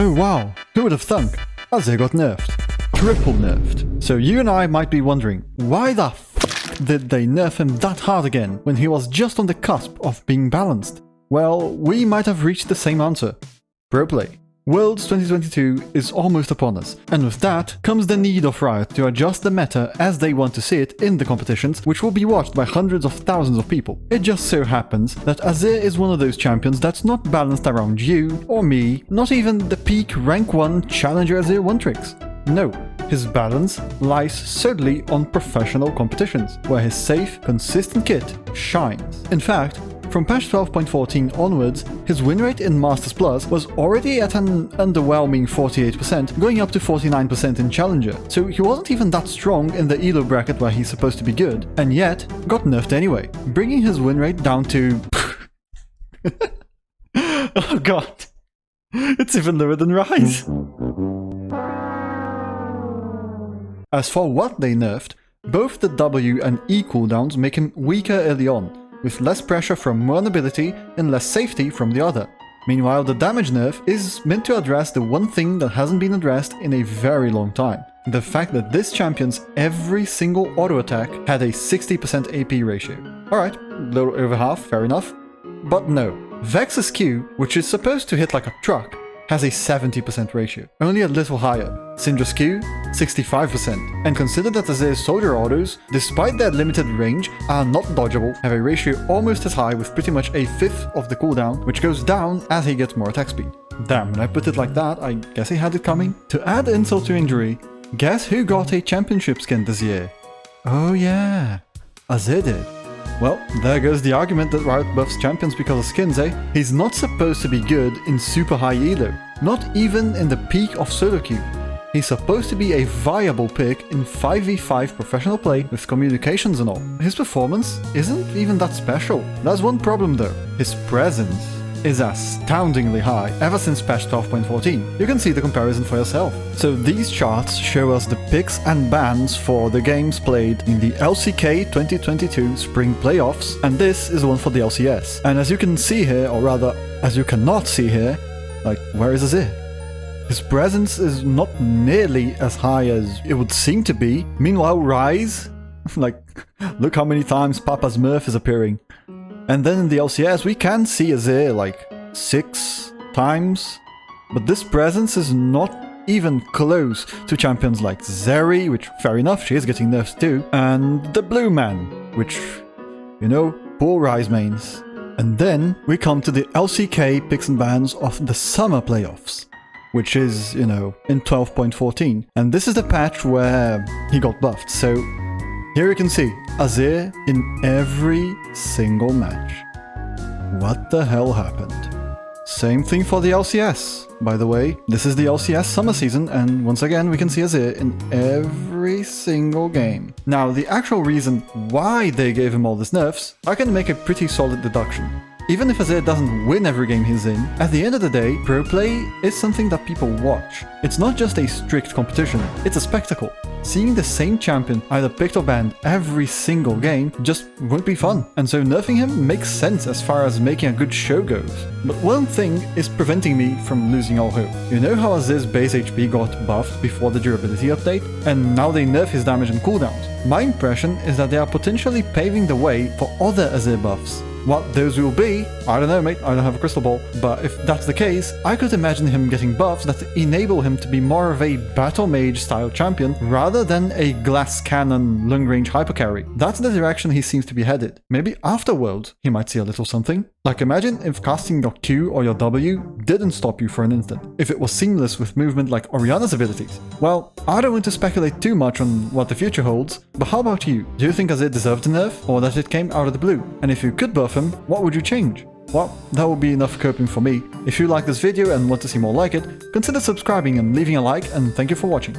Oh wow, who would have thunk? Azir got nerfed. Triple nerfed. So you and I might be wondering, why the f did they nerf him that hard again when he was just on the cusp of being balanced? Well, we might have reached the same answer. Pro play. Worlds 2022 is almost upon us, and with that comes the need of Riot to adjust the meta as they want to see it in the competitions, which will be watched by hundreds of thousands of people. It just so happens that Azir is one of those champions that's not balanced around you or me, not even the peak rank 1 Challenger Azir one tricks. No, his balance lies solely on professional competitions, where his safe, consistent kit shines. In fact, from patch 12.14 onwards, his win rate in Masters Plus was already at an underwhelming 48%, going up to 49% in Challenger, so he wasn't even that strong in the ELO bracket where he's supposed to be good, and yet got nerfed anyway, bringing his win rate down to... oh god, it's even lower than Rise! As for what they nerfed, both the W and E cooldowns make him weaker early on, with less pressure from one ability and less safety from the other. Meanwhile, the damage nerf is meant to address the one thing that hasn't been addressed in a very long time. The fact that this champion's every single auto attack had a 60% AP ratio. Alright, a little over half, fair enough. But no, Vex's Q, which is supposed to hit like a truck, has a 70% ratio, only a little higher. Syndra's Q, 65%. And consider that Azir's soldier autos, despite their limited range, are not dodgeable, have a ratio almost as high with pretty much a fifth of the cooldown, which goes down as he gets more attack speed. Damn, when I put it like that, I guess he had it coming. To add insult to injury, guess who got a championship skin this year? Oh yeah, Azir did. Well, there goes the argument that Riot buffs champions because of skins, eh? He's not supposed to be good in super high elo, not even in the peak of solo queue. He's supposed to be a viable pick in 5v5 professional play with communications and all. His performance isn't even that special. There's one problem though, his presence is astoundingly high ever since patch 12.14. You can see the comparison for yourself. So these charts show us the picks and bans for the games played in the LCK 2022 Spring Playoffs, and this is the one for the LCS. And as you can see here, or rather, as you cannot see here, like, where is Azir? His presence is not nearly as high as it would seem to be. Meanwhile, Rise, like, look how many times Papa's Murph is appearing. And then in the LCS, we can see Azir like 6 times, but this presence is not even close to champions like Zeri, which, fair enough, she is getting nerfs too, and the Blue Man, which, you know, poor Rise mains. And then we come to the LCK picks and bans of the Summer Playoffs, which is, you know, in 12.14. And this is the patch where he got buffed, so here you can see Azir in every single match. What the hell happened? Same thing for the LCS. By the way, this is the LCS summer season, and once again we can see Azir in every single game. Now, the actual reason why they gave him all these nerfs, I can make a pretty solid deduction. Even if Azir doesn't win every game he's in, at the end of the day, pro play is something that people watch. It's not just a strict competition, it's a spectacle. Seeing the same champion either picked or banned every single game just won't be fun, and so nerfing him makes sense as far as making a good show goes. But one thing is preventing me from losing all hope. You know how Azir's base HP got buffed before the durability update, and now they nerf his damage and cooldowns? My impression is that they are potentially paving the way for other Azir buffs. What those will be, I don't know mate, I don't have a crystal ball, but if that's the case, I could imagine him getting buffs that enable him to be more of a battle mage style champion rather than a glass cannon long range hyper carry. That's the direction he seems to be headed. Maybe after Worlds, he might see a little something. Like, imagine if casting your Q or your W didn't stop you for an instant, if it was seamless with movement like Orianna's abilities. Well, I don't want to speculate too much on what the future holds, but how about you? Do you think Azir deserved a nerf, or that it came out of the blue? And if you could buff him, what would you change? Well, that would be enough coping for me. If you like this video and want to see more like it, consider subscribing and leaving a like, and thank you for watching.